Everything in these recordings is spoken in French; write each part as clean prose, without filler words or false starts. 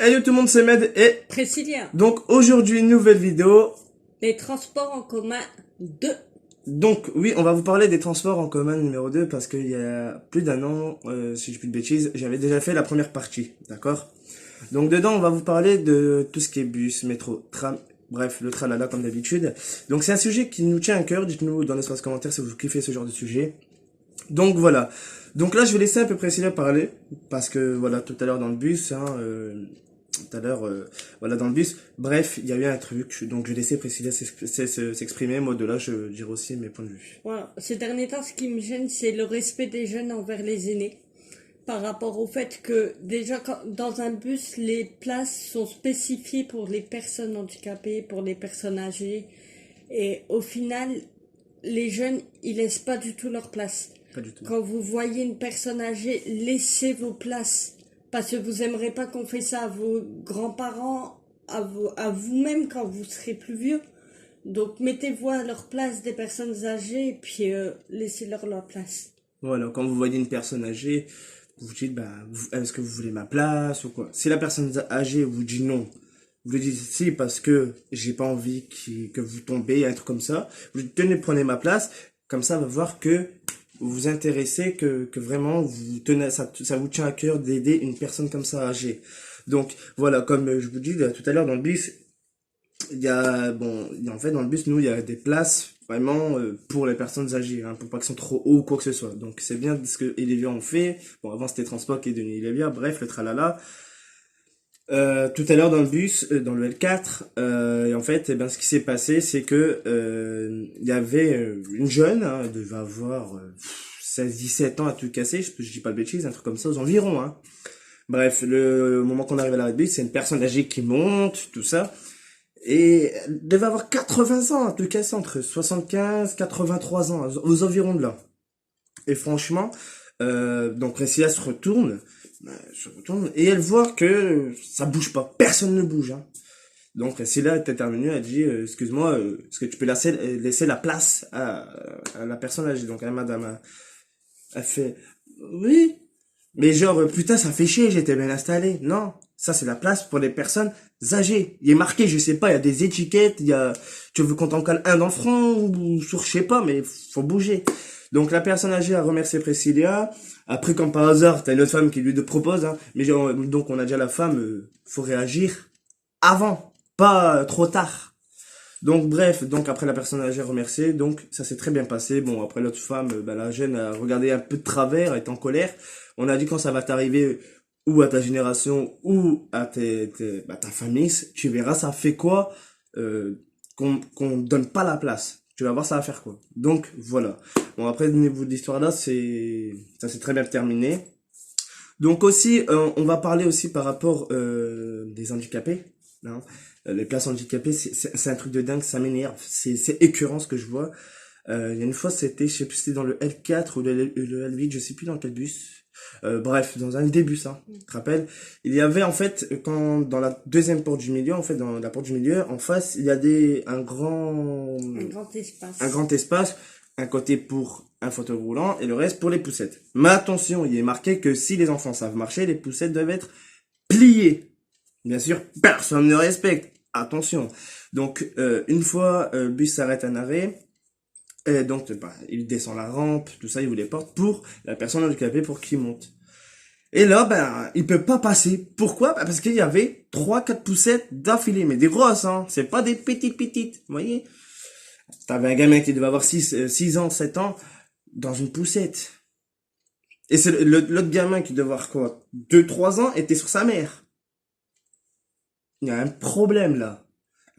Hello tout le monde, c'est Med et Priscilla, donc aujourd'hui nouvelle vidéo. les transports en commun 2. Donc oui, on va vous parler des transports en commun numéro 2 parce qu'il y a plus d'un an, si je dis plus de bêtises, j'avais déjà fait la première partie, d'accord? Donc dedans on va vous parler de tout ce qui est bus, métro, tram, bref, le tralala comme d'habitude. Donc c'est un sujet qui nous tient à cœur, dites-nous dans l'espace commentaire si vous kiffez ce genre de sujet. Donc voilà. Donc là je vais laisser un peu Priscilla parler parce que voilà tout à l'heure dans le bus, tout à l'heure, voilà, dans le bus. Bref, il y a eu un truc, donc je vais laisser Priscilla s'exprimer. Moi, de là, je dirai aussi mes points de vue. Voilà. Ces derniers temps, ce qui me gêne, c'est le respect des jeunes envers les aînés. Par rapport au fait que, déjà, dans un bus, les places sont spécifiées pour les personnes handicapées, pour les personnes âgées. Et au final, les jeunes, ils laissent pas du tout leur place. Pas du tout. Quand vous voyez une personne âgée, laissez vos places. Parce que vous aimerez pas qu'on fait ça à vos grands-parents, à vous-même quand vous serez plus vieux. Donc mettez-vous à leur place des personnes âgées et puis laissez-leur leur place. Voilà, quand vous voyez une personne âgée, vous dites, bah, est-ce que vous voulez ma place ou quoi? Si la personne âgée vous dit non, vous lui dites si parce que j'ai pas envie que vous tombez, un truc comme ça, vous dites tenez, prenez ma place, comme ça, on va voir que vous vous intéressez, que vraiment vous tenez, ça vous tient à cœur d'aider une personne comme ça âgée. Donc voilà, comme je vous dis là, tout à l'heure dans le bus, en fait dans le bus, nous, il y a des places vraiment pour les personnes âgées, hein, pour pas qu'elles soient trop haut ou quoi que ce soit. Donc c'est bien ce que Elévia ont fait. Bon, avant c'était Transport qui est devenu Elévia, bref, le tralala. Tout à l'heure dans le bus, dans le L4, et en fait, eh ben, ce qui s'est passé, c'est que il y avait une jeune, hein, elle devait avoir 16-17 ans à tout casser, je dis pas de bêtises, un truc comme ça aux environs. Hein. Bref, le moment qu'on arrive à l'arrêt de bus, c'est une personne âgée qui monte, tout ça, et elle devait avoir 80 ans à tout casser, entre 75 83 ans, aux environs de là. Et franchement, donc Priscilla se retourne et elle voit que ça bouge pas, personne ne bouge. Hein. Donc Priscilla est intervenue, elle dit excuse-moi, est-ce que tu peux laisser la place à la personne âgée, donc à la madame. Elle fait oui, mais genre putain ça fait chier, j'étais bien installé. Non, ça c'est la place pour les personnes âgées. Il est marqué, je sais pas, il y a des étiquettes, il y a, tu veux qu'on t'en cale un dans le front ou sur je sais pas, mais faut bouger. Donc la personne âgée a remercié Priscilla. Après, comme par hasard, t'as une autre femme qui lui propose, hein. Mais genre, donc on a déjà la femme, faut réagir avant, pas trop tard. Donc bref, donc après la personne âgée a remercié, donc ça s'est très bien passé. Bon, après l'autre femme, bah, la jeune a regardé un peu de travers, elle est en colère. On a dit quand ça va t'arriver, ou à ta génération, ou à ta famille, tu verras ça fait quoi qu'on donne pas la place. Tu vas voir ça va faire quoi. Donc voilà. Bon après au niveau de l'histoire là, ça s'est très bien terminé. Donc aussi, on va parler aussi par rapport des handicapés. Hein. Les places handicapées, c'est un truc de dingue, ça m'énerve. C'est écœurant ce que je vois. Il y a une fois, c'était, je sais plus si c'était dans le L4 ou le L8, je sais plus dans quel bus. Bref, dans un des bus, hein, tu te rappelles. Il y avait en fait, quand dans la deuxième porte du milieu, en fait, dans la porte du milieu, en face, il y a Un grand espace. un grand espace, un côté pour un fauteuil roulant et le reste pour les poussettes. Mais attention, il est marqué que si les enfants savent marcher, les poussettes doivent être pliées. Bien sûr, personne ne respecte. Attention. Donc, une fois le bus s'arrête à un arrêt, et donc bah, il descend la rampe, tout ça, il vous les porte pour la personne handicapée pour qu'il monte. Et là, ben, il peut pas passer. Pourquoi? Ben, parce qu'il y avait trois, quatre poussettes d'affilée, mais des grosses, hein. C'est pas des petites, vous voyez? T'avais un gamin qui devait avoir 6 ans, 7 ans, dans une poussette. Et c'est l'autre gamin qui devait avoir quoi? 2 3 ans, était sur sa mère. Il y a un problème là.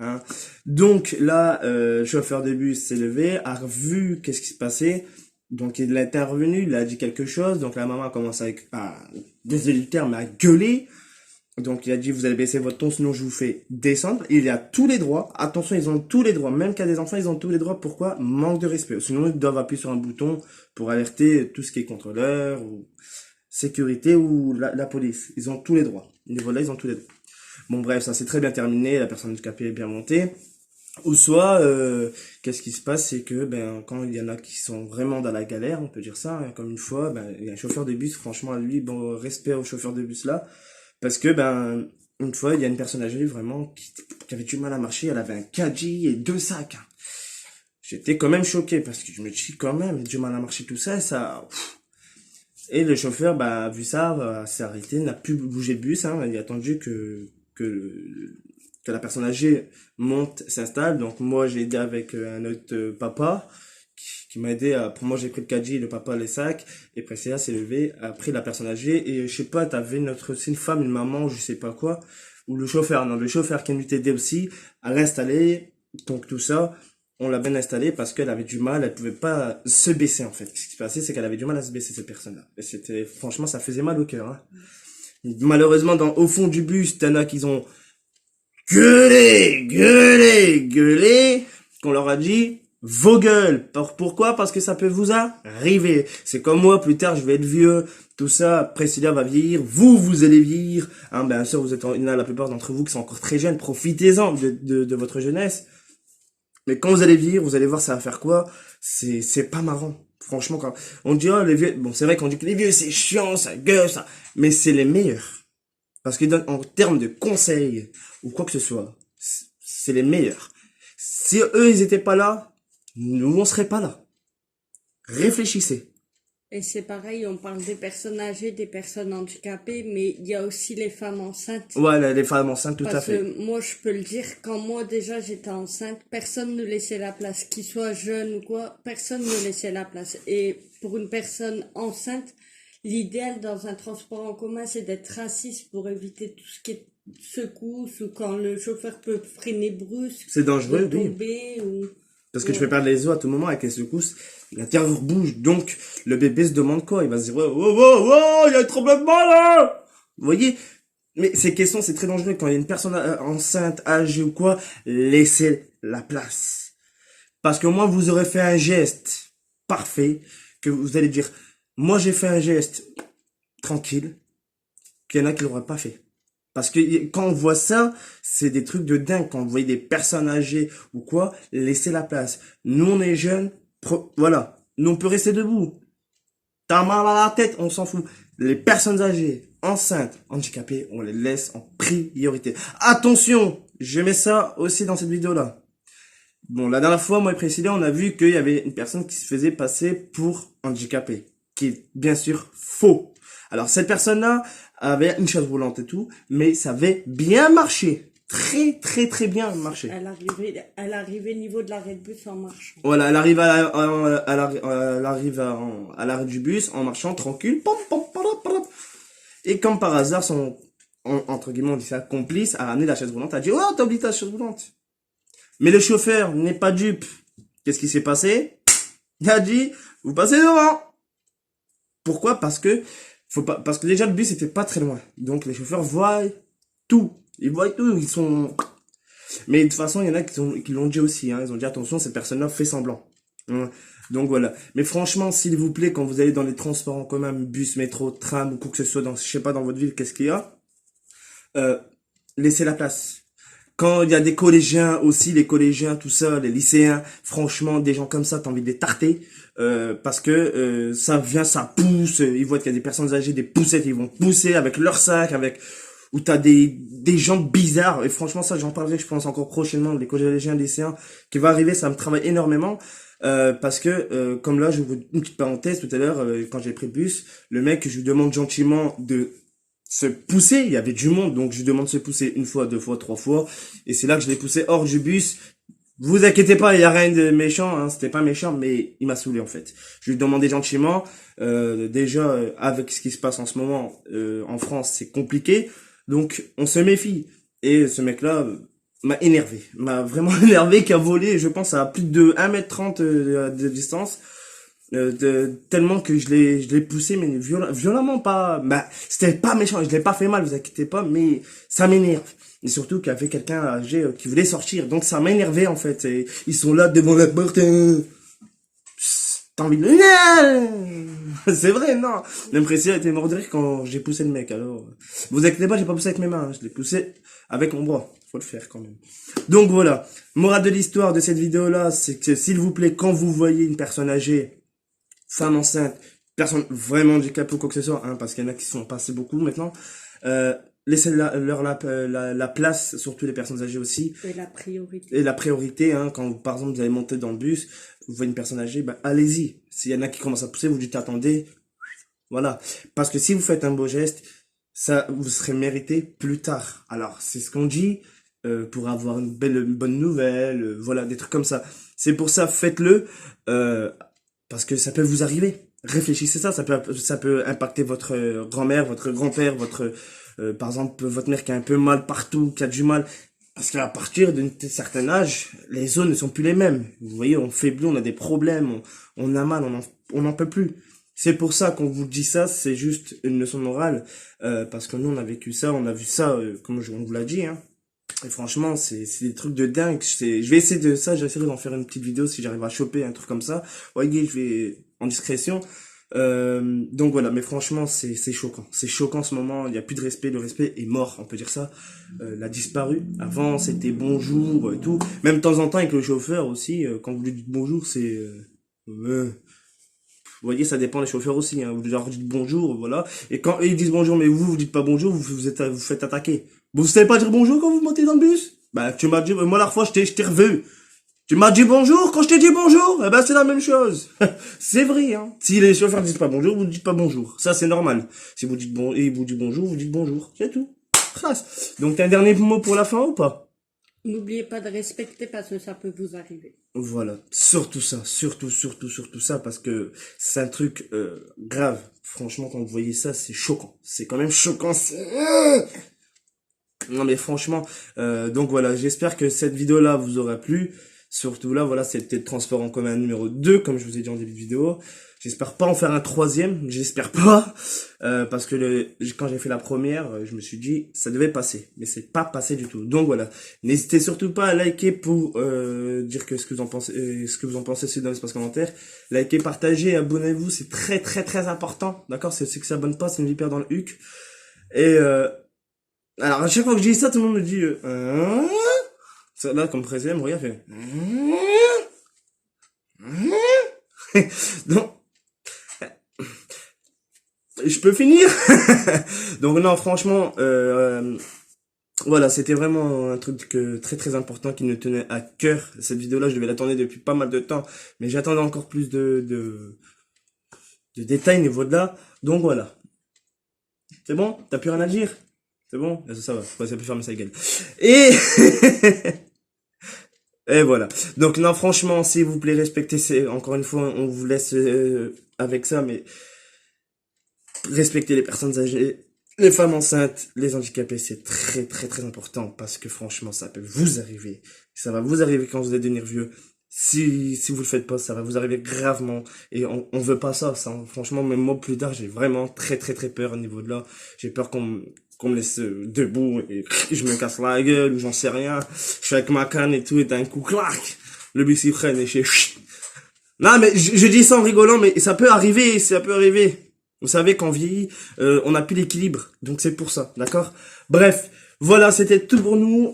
Hein. Donc là, le chauffeur de bus s'est levé, a vu qu'est-ce qui se passait. Donc il est intervenu, il a dit quelque chose. Donc la maman a commencé désolé du terme, à gueuler. Donc il a dit vous allez baisser votre ton sinon je vous fais descendre. Il y a tous les droits. Attention, ils ont tous les droits. Même qu'il y a des enfants, ils ont tous les droits. Pourquoi? Manque de respect. Sinon ils doivent appuyer sur un bouton pour alerter tout ce qui est contrôleur ou sécurité ou la police. Ils ont tous les droits. Au niveau là, ils ont tous les droits. Bon bref, ça s'est très bien terminé, la personne handicapée est bien montée. Ou soit, qu'est-ce qui se passe, c'est que ben quand il y en a qui sont vraiment dans la galère, on peut dire ça, hein, comme une fois, ben il y a un chauffeur de bus, franchement lui, bon respect au chauffeur de bus là, parce que ben une fois, il y a une personne âgée vraiment qui avait du mal à marcher. Elle avait un caddie et 2 sacs, hein. J'étais quand même choqué parce que je me dis quand même, du mal à marcher tout ça, et ça. Et le chauffeur, bah, a vu ça, s'est arrêté, n'a plus bougé de bus, hein. Il a attendu que la personne âgée monte, s'installe. Donc moi, j'ai aidé avec un autre papa qui m'a aidé pour moi, j'ai pris le caddie, le papa les sacs, et Priscilla s'est levée, a pris la personne âgée, et je sais pas, c'est une femme, une maman, je sais pas quoi, ou le chauffeur, non, le chauffeur qui est venu t'aider aussi, à l'installer, donc tout ça, on l'a bien installé parce qu'elle avait du mal, elle pouvait pas se baisser en fait. Ce qui s'est passé, c'est qu'elle avait du mal à se baisser, cette personne-là. Et c'était, franchement, ça faisait mal au cœur, hein. Malheureusement, au fond du bus, t'en as qui ont gueulé, qu'on leur a dit, vos gueules. Pourquoi? Parce que ça peut vous arriver. C'est comme moi, plus tard, je vais être vieux, tout ça, Priscilla va vieillir, vous allez vieillir, hein, bien sûr, il y en a la plupart d'entre vous qui sont encore très jeunes, profitez-en de votre jeunesse. Mais quand vous allez vieillir, vous allez voir ça va faire quoi? C'est pas marrant. Franchement, quand on dit, oh, les vieux, bon, c'est vrai qu'on dit que les vieux, c'est chiant, ça gueule, ça, mais c'est les meilleurs. Parce qu'ils donnent, en termes de conseils, ou quoi que ce soit, c'est les meilleurs. Si eux, ils étaient pas là, nous, on serait pas là. Réfléchissez. Et c'est pareil, on parle des personnes âgées, des personnes handicapées, mais il y a aussi les femmes enceintes. Ouais, les femmes enceintes, tout à Parce fait. que moi, je peux le dire, quand moi déjà j'étais enceinte, personne ne laissait la place. Qu'il soit jeune ou quoi, personne ne laissait la place. Et pour une personne enceinte, l'idéal dans un transport en commun, c'est d'être assis pour éviter tout ce qui est secousse ou quand le chauffeur peut freiner brusque, C'est de dangereux, oui. tomber ou... Parce que tu peux perdre les os à tout moment avec les secousses. L'intérieur bouge. Donc, le bébé se demande quoi? Il va se dire, oh, il y a un tremblement là! Vous voyez? Mais ces questions, c'est très dangereux. Quand il y a une personne enceinte, âgée ou quoi, laissez la place. Parce que moi, vous aurez fait un geste parfait, que vous allez dire, moi j'ai fait un geste tranquille, qu'il y en a qui l'auraient pas fait. Parce que quand on voit ça, c'est des trucs de dingue. Quand vous voyez des personnes âgées ou quoi, laissez la place. Nous, on est jeunes, voilà. Nous, on peut rester debout. T'as mal à la tête, on s'en fout. Les personnes âgées, enceintes, handicapées, on les laisse en priorité. Attention, je mets ça aussi dans cette vidéo-là. Bon, la dernière fois, moi et Priscilla, on a vu qu'il y avait une personne qui se faisait passer pour handicapée. Qui est bien sûr faux. Alors, cette personne-là avait une chaise roulante et tout, mais ça avait bien marché. Très bien marché. Elle arrivait au niveau de l'arrêt de bus en marchant. Voilà, elle arrive à l'arrêt du bus en marchant tranquille. Pom, pom, pom, pom. Et comme par hasard, entre guillemets, on dit ça, complice a ramené la chaise roulante, a dit, oh, t'as oublié ta chaise roulante. Mais le chauffeur n'est pas dupe. Qu'est-ce qui s'est passé? Il a dit, vous passez devant. Pourquoi? Parce que déjà le bus était pas très loin. Donc les chauffeurs voient tout. Ils voient tout, ils sont... Mais de toute façon, il y en a qui l'ont dit aussi, hein. Ils ont dit, attention, cette personne-là fait semblant. Hein. Donc voilà. Mais franchement, s'il vous plaît, quand vous allez dans les transports en commun, bus, métro, tram ou quoi que ce soit, je sais pas, dans votre ville, qu'est-ce qu'il y a, laissez la place. Quand il y a des collégiens aussi, les collégiens, tout ça, les lycéens, franchement, des gens comme ça, t'as envie de les tarter, parce que ça vient, ça pousse, ils voient qu'il y a des personnes âgées, des poussettes, ils vont pousser avec leur sac, où t'as des gens bizarres, et franchement ça j'en parlerai je pense encore prochainement, les collégiens, lycéens, qui va arriver, ça me travaille énormément, parce que comme là, je vous une petite parenthèse, tout à l'heure, quand j'ai pris le bus, le mec, je lui demande gentiment de se pousser, il y avait du monde, donc je lui demande de se pousser 1 fois, 2 fois, 3 fois, et c'est là que je l'ai poussé hors du bus. Vous inquiétez pas, il y a rien de méchant, hein, c'était pas méchant, mais il m'a saoulé en fait. Je lui ai demandé gentiment, déjà avec ce qui se passe en ce moment en France, c'est compliqué, donc on se méfie. Et ce mec-là m'a énervé, m'a vraiment énervé, qui a volé, je pense, à plus de 1m30 de distance. Tellement que je l'ai poussé, mais violemment, pas, bah, c'était pas méchant, je l'ai pas fait mal, vous inquiétez pas, mais ça m'énerve. Et surtout qu'il y avait quelqu'un âgé qui voulait sortir, donc ça m'a énervé en fait. Et ils sont là devant la porte, t'as envie de... C'est vrai, non. L'impression était mort de rire quand j'ai poussé le mec, alors... Vous inquiétez pas, j'ai pas poussé avec mes mains, hein. Je l'ai poussé avec mon bras. Faut le faire quand même. Donc voilà. Morale de l'histoire de cette vidéo-là, c'est que s'il vous plaît, quand vous voyez une personne âgée, femme enceinte, personne vraiment handicapée ou quoi que ce soit, hein, parce qu'il y en a qui sont passés beaucoup maintenant, laissez leur la place, surtout les personnes âgées aussi. Et la priorité. Et la priorité, hein, quand par exemple vous allez monter dans le bus, vous voyez une personne âgée, bah allez-y. S'il y en a qui commencent à pousser, vous dites attendez. Voilà. Parce que si vous faites un beau geste, ça vous serez mérité plus tard. Alors, c'est ce qu'on dit pour avoir une bonne nouvelle, voilà, des trucs comme ça. C'est pour ça, faites-le, parce que ça peut vous arriver. Réfléchissez ça peut impacter votre grand-mère, votre grand-père, par exemple, votre mère qui a un peu mal partout, qui a du mal. Parce qu'à partir d'un certain âge, les os ne sont plus les mêmes. Vous voyez, on faiblit, on a des problèmes, on a mal, on n'en peut plus. C'est pour ça qu'on vous dit ça, c'est juste une leçon morale, parce que nous on a vécu ça, on a vu ça, comme on vous l'a dit, hein. Et franchement, c'est des trucs de dingue. Je vais essayer de ça, j'essaierai d'en faire une petite vidéo si j'arrive à choper un truc comme ça. Ouais, je vais en discrétion. Donc voilà, mais franchement, c'est choquant. C'est choquant en ce moment, il n'y a plus de respect, le respect est mort, on peut dire ça. Il a disparu. Avant, c'était bonjour, et tout. Même de temps en temps avec le chauffeur aussi, quand vous lui dites bonjour, c'est... vous voyez, ça dépend des chauffeurs aussi, hein. Vous leur dites bonjour, voilà. Et quand eux, ils disent bonjour, mais vous dites pas bonjour, vous faites attaquer. Vous savez pas dire bonjour quand vous montez dans le bus? Bah, tu m'as dit, moi, la fois, je t'ai revu. Tu m'as dit bonjour quand je t'ai dit bonjour? Eh ben, c'est la même chose. C'est vrai, hein. Si les chauffeurs disent pas bonjour, vous dites pas bonjour. Ça, c'est normal. Si vous dites et ils vous disent bonjour, vous dites bonjour. C'est tout. Trace. Donc, t'as un dernier mot pour la fin ou pas? N'oubliez pas de respecter parce que ça peut vous arriver. Voilà, surtout ça, surtout ça, parce que c'est un truc grave. Franchement, quand vous voyez ça, c'est choquant. C'est quand même choquant. Non mais franchement, donc voilà, j'espère que cette vidéo-là vous aura plu. Surtout là, voilà, c'était le transport en commun numéro 2, comme je vous ai dit en début de vidéo. J'espère pas en faire un troisième, j'espère pas, parce que quand j'ai fait la première, je me suis dit, ça devait passer, mais c'est pas passé du tout. Donc voilà, n'hésitez surtout pas à liker pour dire ce que vous en pensez, c'est dans l'espace commentaire. Likez, partagez, abonnez-vous, c'est très important, d'accord? C'est que ça abonne pas, c'est une vipère dans le huc. Et alors à chaque fois que je dis ça, tout le monde me dit, ça, là comme président, regarde, fait. Donc, je peux finir. Donc non, franchement, voilà, c'était vraiment un truc très important qui me tenait à cœur. Cette vidéo-là, je devais l'attendre depuis pas mal de temps, mais j'attendais encore plus de détails au niveau de là. Donc voilà. C'est bon? T'as plus rien à dire? C'est bon? Ça va. Ouais, ça peut fermer sa gueule. Et et voilà. Donc non, franchement, s'il vous plaît, respectez. Encore une fois, on vous laisse avec ça, mais respectez les personnes âgées, les femmes enceintes, les handicapés, c'est très important parce que franchement, ça peut vous arriver. Ça va vous arriver quand vous allez devenir vieux. Si vous le faites pas, ça va vous arriver gravement et on veut pas ça. Franchement, même moi plus tard, j'ai vraiment très peur au niveau de là. J'ai peur qu'on me laisse debout et je me casse la gueule ou j'en sais rien. Je suis avec ma canne et tout et d'un coup, clac, le bus il freine et je fais... Non, mais je dis ça en rigolant, mais ça peut arriver, ça peut arriver. Vous savez, quand on vieillit, on n'a plus l'équilibre. Donc c'est pour ça, d'accord? Bref, voilà, c'était tout pour nous.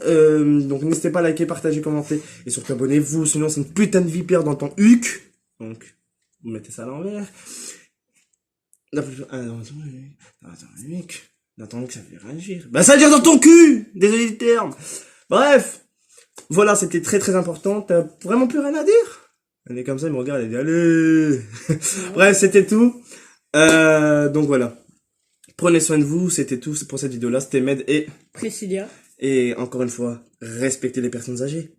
Donc n'hésitez pas à liker, partager, commenter. Et surtout abonnez-vous, sinon c'est une putain de vipère dans ton huc. Donc, vous mettez ça à l'envers. Dans ton huc, ça fait réagir. Bah ça veut dire dans ton cul. Désolé du terme. Bref, voilà, c'était très important. T'as vraiment plus rien à dire? Elle est comme ça, elle me regarde, elle dit allez. Bref, c'était tout. Donc voilà. Prenez soin de vous, c'était tout pour cette vidéo là, c'était Med et Priscilla. Et encore une fois, respectez les personnes âgées.